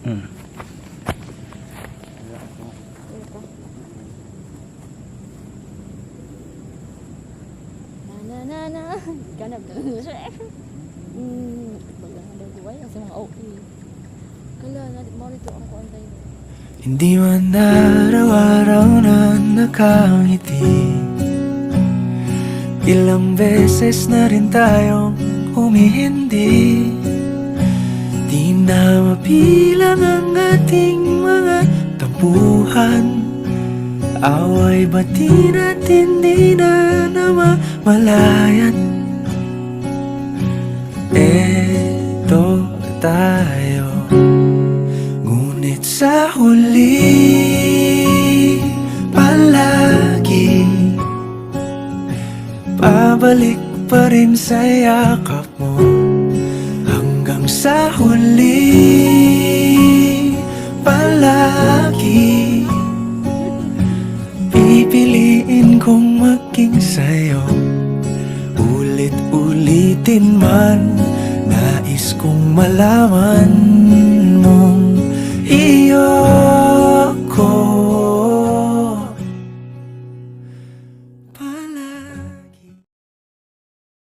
Hmm. Na ganap na siya eh. Wala nga daw buhay kasi mga okay. Kala na mo nito ang kuantay. Hindi man araw-araw na nakangiti, ilang beses na rin tayong humihindi. Di na mapilang ang ating mga tampuhan, away bati natin di na namamalayan. Eto tayo, ngunit sa huli palagi pabalik pa rin sa yakap mo. Hanggang sa huli palagi pipiliin kong maging sa'yo. Ulit-ulitin man, nais kong malaman mong iyo